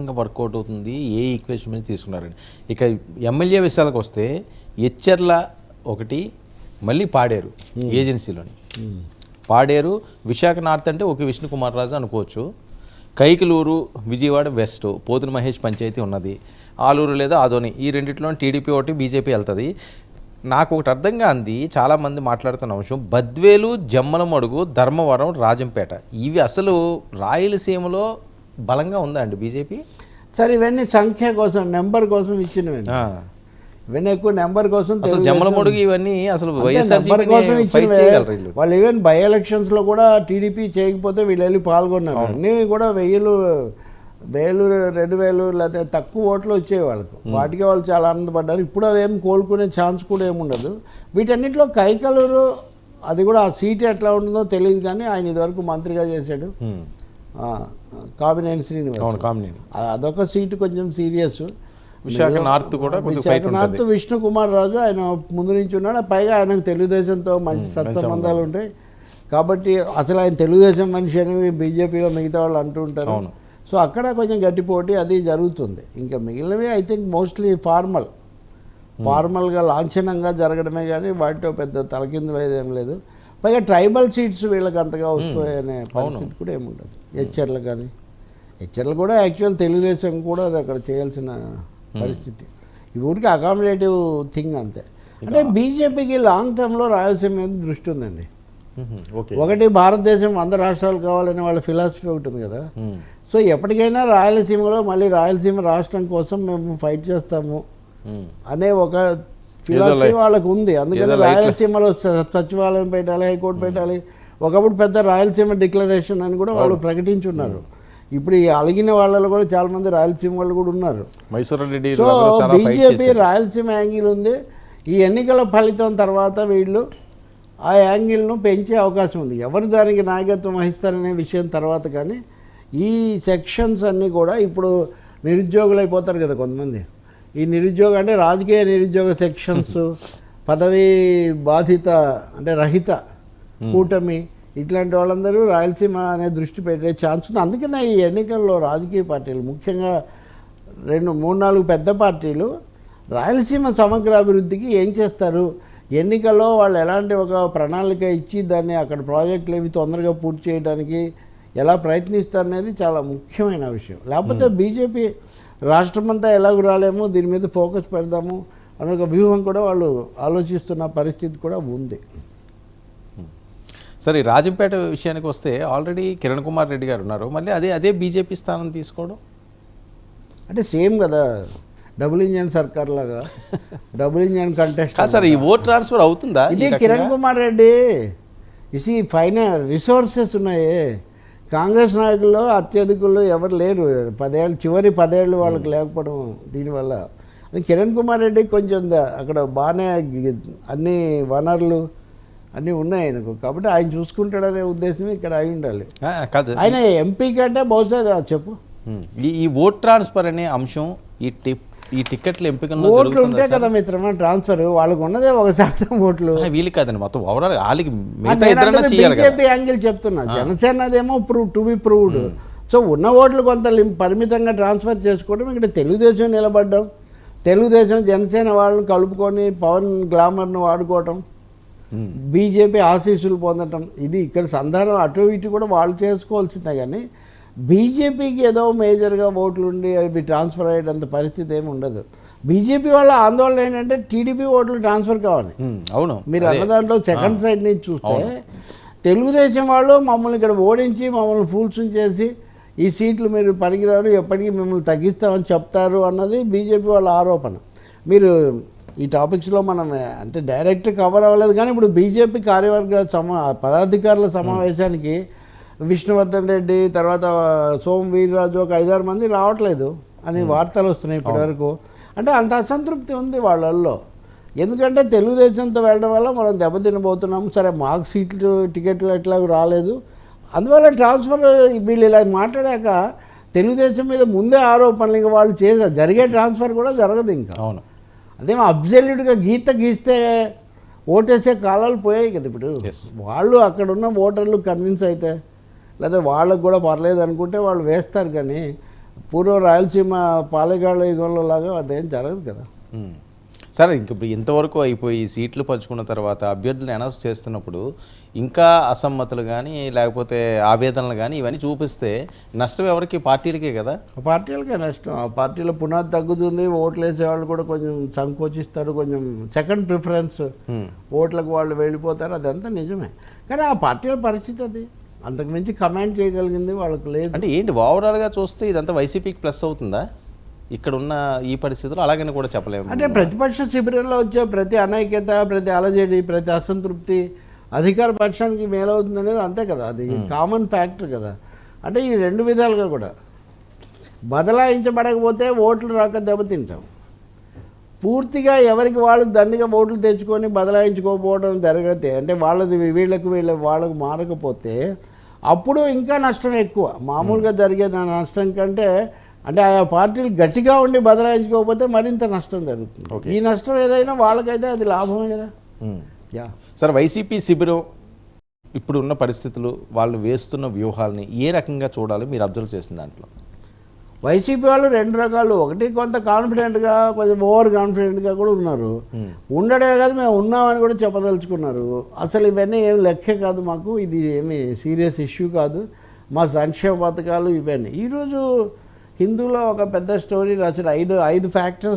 ఇంకా వర్కౌట్ అవుతుంది ఏ ఈక్వేషన్ మీద తీసుకున్నారండి. ఇక ఎమ్మెల్యే విషయాలకు వస్తే ఎచ్చెర్ల ఒకటి, మళ్ళీ పాడేరు ఏజెన్సీలోని పాడేరు, విశాఖ నార్త్ అంటే ఒక విష్ణుకుమార్ రాజు అనుకోవచ్చు. కైకలూరు విజయవాడ వెస్ట్ పోతుని మహేష్ పంచాయతీ ఉన్నది. ఆలూరు లేదా ఆదోని ఈ రెండిట్లో టీడీపీ ఒకటి బీజేపీ వెళ్తుంది. నాకు ఒకటి అర్థంగా అంది, చాలామంది మాట్లాడుతున్న అంశం బద్వేలు, జమ్మలమడుగు, ధర్మవరం, రాజంపేట ఇవి అసలు రాయలసీమలో బలంగా ఉందా అండి బీజేపీ? సరే ఇవన్నీ సంఖ్య కోసం నెంబర్ కోసం ఇచ్చినవండి. ఇవన్నీ ఎక్కువ నెంబర్ కోసం జమ్మలమడుగు ఇవన్నీ అసలు నెంబర్ కోసం ఇచ్చినవే. వాళ్ళు ఈవెన్ బై ఎలక్షన్స్లో కూడా టీడీపీ చేయకపోతే వీళ్ళు వెళ్ళి పాల్గొన్నారు. అన్నీ కూడా 1000, 2000 లేకపోతే తక్కువ ఓట్లు వచ్చాయి వాళ్ళకు. వాటికే వాళ్ళు చాలా ఆనందపడ్డారు. ఇప్పుడు అవేం కోలుకునే ఛాన్స్ కూడా ఏముండదు. వీటన్నిటిలో కైకలూరు అది కూడా ఆ సీట్ ఎట్లా ఉంటుందో తెలియదు, కానీ ఆయన ఇదివరకు మంత్రిగా చేశాడు. కామినేని శ్రీనివాస్, అదొక సీటు కొంచెం సీరియస్. విశాఖ నార్త్ కూడా విశాఖ నార్త్ విష్ణుకుమార్ రాజు ఆయన ముందు నుంచి ఉన్నాడు. పైగా ఆయనకు తెలుగుదేశంతో మంచి సత్సంబంధాలు ఉంటాయి కాబట్టి అసలు ఆయన తెలుగుదేశం మనిషి అని బీజేపీలో మిగతా వాళ్ళు అంటూ ఉంటారు. సో అక్కడ కొంచెం గట్టి పోటీ అది జరుగుతుంది. ఇంకా మిగిలినవి ఐ థింక్ మోస్ట్లీ ఫార్మల్గా లాంఛనంగా జరగడమే కానీ వాటితో పెద్ద తలకిందులు ఏదేం లేదు. పైగా ట్రైబల్ సీట్స్ వీళ్ళకి అంతగా వస్తాయనే పరిస్థితి కూడా ఏముండదు. హెచ్ఆర్లు కానీ హెచ్ఆర్లు కూడా యాక్చువల్ తెలుగుదేశం కూడా అది అక్కడ చేయాల్సిన పరిస్థితి. ఈ ఊరికి అకామిడేటివ్ థింగ్ అంతే. అంటే బీజేపీకి లాంగ్ టర్మ్లో రాయలసీమ మీద దృష్టి ఉందండి. ఒకటి భారతదేశం 100 రాష్ట్రాలు కావాలనే వాళ్ళ ఫిలాసఫీ ఒకటి ఉంది కదా. సో ఎప్పటికైనా రాయలసీమలో మళ్ళీ రాయలసీమ రాష్ట్రం కోసం మేము ఫైట్ చేస్తాము అనే ఒక ఫిలాసఫీ వాళ్ళకు ఉంది. అందుకని రాయలసీమలో సచివాలయం పెట్టాలి, హైకోర్టు పెట్టాలి. ఒకప్పుడు పెద్ద రాయలసీమ డిక్లరేషన్ అని కూడా వాళ్ళు ప్రకటించున్నారు. ఇప్పుడు ఈ అలిగిన వాళ్ళలో కూడా చాలామంది రాయలసీమ వాళ్ళు కూడా ఉన్నారు. సో బీజేపీ రాయలసీమ యాంగిల్ ఉంది. ఈ ఎన్నికల ఫలితం తర్వాత వీళ్ళు ఆ యాంగిల్ను పెంచే అవకాశం ఉంది. ఎవరు దానికి నాయకత్వం వహిస్తారనే విషయం తర్వాత, కానీ ఈ సెక్షన్స్ అన్నీ కూడా ఇప్పుడు నిరుద్యోగులు అయిపోతారు కదా కొంతమంది. ఈ నిరుద్యోగ అంటే రాజకీయ నిరుద్యోగ సెక్షన్స్, పదవీ బాధిత అంటే రహిత కూటమి, ఇట్లాంటి వాళ్ళందరూ రాయలసీమ అనే దృష్టి పెట్టే ఛాన్స్ ఉంది. అందుకనే ఈ ఎన్నికల్లో రాజకీయ పార్టీలు ముఖ్యంగా 2-3-4 పెద్ద పార్టీలు రాయలసీమ సమగ్ర అభివృద్ధికి ఏం చేస్తారు, ఎన్నికల్లో వాళ్ళు ఎలాంటి ఒక ప్రణాళిక ఇచ్చి దాన్ని అక్కడ ప్రాజెక్టులు ఇవి తొందరగా పూర్తి చేయడానికి ఎలా ప్రయత్నిస్తారనేది చాలా ముఖ్యమైన విషయం. లేకపోతే బీజేపీ రాష్ట్రమంతా ఎలాగూ రాలేమో దీని మీద ఫోకస్ పెడదాము అనే ఒక వ్యూహం కూడా వాళ్ళు ఆలోచిస్తున్న పరిస్థితి కూడా ఉంది. సరే, రాజంపేట విషయానికి వస్తే ఆల్రెడీ కిరణ్ కుమార్ రెడ్డి గారు ఉన్నారు. మళ్ళీ అదే బీజేపీ స్థానం తీసుకోవడం అంటే సేమ్ కదా, డబుల్ ఇంజన్ సర్కార్ లాగా డబుల్ ఇంజన్ కంటెస్ట్. సార్, ఈ ఓట్ ట్రాన్స్ఫర్ అవుతుందా? ఇది కిరణ్ కుమార్ రెడ్డి ఇసి ఫైనల్ రిసోర్సెస్ ఉన్నాయి. కాంగ్రెస్ నాయకుల్లో అత్యధికులు ఎవరు లేరు. 10 ఏళ్ళు చివరి 10 ఏళ్ళు వాళ్ళకి లేకపోవడం దీనివల్ల. అది కిరణ్ కుమార్ రెడ్డి కొంచెం అక్కడ బాగానే అన్ని వనరులు అన్నీ ఉన్నాయి ఆయనకు, కాబట్టి ఆయన చూసుకుంటాడనే ఉద్దేశం ఇక్కడ అయి ఉండాలి. ఆయన ఎంపీ కంటే బహుశా చెప్పు ఈ ఓట్ ట్రాన్స్ఫర్ అనే అంశం ఈ టికెట్లు ఎంపిక ఓట్లు ఉంటే కదా మిత్రమా ట్రాన్స్ఫర్. వాళ్ళకు ఉన్నదే 1% ఓట్లు, వీళ్ళు కాదండి మొత్తం ఓవరాల్ వాళ్ళకి. బీజేపీ యాంగిల్ చెప్తున్నా, జనసేనదేమో టు బి ప్రూవ్డ్. సో ఉన్న ఓట్లు కొంత పరిమితంగా ట్రాన్స్ఫర్ చేసుకోవడం, ఇక్కడ తెలుగుదేశం నిలబడ్డం, తెలుగుదేశం జనసేన వాళ్ళని కలుపుకొని పవన్ గ్లామర్ను వాడుకోవటం, బీజేపీ ఆశీస్సులు పొందటం, ఇది ఇక్కడ సంధానం అటు ఇటు కూడా వాళ్ళు చేసుకోవాల్సిందే. కానీ బీజేపీకి ఏదో మేజర్గా ఓట్లు ఉండి అవి ట్రాన్స్ఫర్ అయ్యేటంత పరిస్థితి ఏమి ఉండదు. బీజేపీ వాళ్ళ ఆందోళన ఏంటంటే టీడీపీ ఓట్లు ట్రాన్స్ఫర్ కావాలి. అవును, మీరు అన్న దాంట్లో సెకండ్ సైడ్ నుంచి చూస్తే తెలుగుదేశం వాళ్ళు మమ్మల్ని ఇక్కడ ఓడించి మమ్మల్ని ఫూల్స్ చేసి ఈ సీట్లు మీరు పనికిరారు, ఎప్పటికీ మిమ్మల్ని తగ్గిస్తామని చెప్తారు అన్నది బీజేపీ వాళ్ళ ఆరోపణ. మీరు ఈ టాపిక్స్లో మనం అంటే డైరెక్ట్ కవర్ అవ్వలేదు, కానీ ఇప్పుడు బీజేపీ కార్యవర్గ పదాధికారుల సమావేశానికి విష్ణువర్ధన్ రెడ్డి తర్వాత సోము వీర్రాజు ఒక 5-6 మంది రావట్లేదు అని వార్తలు వస్తున్నాయి ఇప్పటివరకు. అంటే అంత అసంతృప్తి ఉంది వాళ్ళల్లో. ఎందుకంటే తెలుగుదేశంతో వెళ్ళడం వల్ల మనం దెబ్బతినబోతున్నాము. సరే మాకు సీట్లు టికెట్లు ఎట్లా రాలేదు, అందువల్ల ట్రాన్స్ఫర్ వీళ్ళు ఇలా మాట్లాడాక తెలుగుదేశం మీద ముందే ఆరోపణలు ఇంకా వాళ్ళు జరిగే ట్రాన్స్ఫర్ కూడా జరగదు ఇంకా. అవును, అదేమో అబ్జల్యూట్గా గీస్తే ఓటేసే కాలాలు పోయాయి కదా. ఇప్పుడు వాళ్ళు అక్కడ ఉన్న ఓటర్లు కన్విన్స్ అయితే లేదా వాళ్ళకు కూడా పర్లేదు అనుకుంటే వాళ్ళు వేస్తారు. కానీ పూర్వం రాయలసీమ పాలెగాళ్ళ యుగంలో లాగా అదేం జరగదు కదా. సరే, ఇంక ఇప్పుడు ఇంతవరకు అయిపోయి సీట్లు పంచుకున్న తర్వాత అభ్యర్థులు అనౌన్స్ చేస్తున్నప్పుడు ఇంకా అసమ్మతులు కానీ లేకపోతే ఆవేదనలు కానీ ఇవన్నీ చూపిస్తే నష్టం ఎవరికి? పార్టీలకే కదా. పార్టీలకే నష్టం. ఆ పార్టీలో పునాది తగ్గుతుంది, ఓట్లు వేసేవాళ్ళు కూడా కొంచెం సంకోచిస్తారు, కొంచెం సెకండ్ ప్రిఫరెన్స్ ఓట్లకు వాళ్ళు వెళ్ళిపోతారు. అదంతా నిజమే. కానీ ఆ పార్టీల పరిస్థితి అది, అంతకుమించి కమాండ్ చేయగలిగింది వాళ్ళకి లేదు. అంటే ఏంటి ఓవరాల్గా చూస్తే ఇదంతా వైసీపీకి ప్లస్ అవుతుందా ఇక్కడ ఉన్న ఈ పరిస్థితులు? అలాగని కూడా చెప్పలేము. అంటే ప్రతిపక్ష శిబిరంలో వచ్చే ప్రతి అనైక్యత, ప్రతి అలజడి, ప్రతి అసంతృప్తి అధికార పక్షానికి మేలవుతుంది అనేది అంతే కదా, అది కామన్ ఫ్యాక్టర్ కదా. అంటే ఈ రెండు విధాలుగా కూడా బదలాయించబడకపోతే ఓట్లు రాక దెబ్బతింటాం. పూర్తిగా ఎవరికి వాళ్ళు దండిగా ఓట్లు తెచ్చుకొని బదలాయించుకోకపోవడం జరిగితే, అంటే వాళ్ళది వాళ్ళకు మారకపోతే అప్పుడు ఇంకా నష్టం ఎక్కువ. మామూలుగా జరిగే నష్టం కంటే అంటే ఆయా పార్టీలు గట్టిగా ఉండి బదలాయించుకోకపోతే మరింత నష్టం జరుగుతుంది. ఈ నష్టం ఏదైనా వాళ్ళకైతే అది లాభమే కదా. యా సార్, వైసీపీ శిబిరం ఇప్పుడు ఉన్న పరిస్థితులు, వాళ్ళు వేస్తున్న వ్యూహాలని ఏ రకంగా చూడాలి మీరు అబ్జర్వ్ చేసిన దాంట్లో? వైసీపీ వాళ్ళు రెండు రకాలు. ఒకటి కొంత కాన్ఫిడెంట్గా, కొంచెం ఓవర్ కాన్ఫిడెంట్గా కూడా ఉన్నారు. ఉండడమే కాదు, మేము ఉన్నామని కూడా చెప్పదలుచుకున్నారు. అసలు ఇవన్నీ ఏం లెక్కే కాదు మాకు, ఇది ఏమి సీరియస్ ఇష్యూ కాదు, మా సంక్షేమ పథకాలు ఇవన్నీ. ఈరోజు హిందూలో ఒక పెద్ద స్టోరీ రాశారు. 5 ఫ్యాక్టర్స్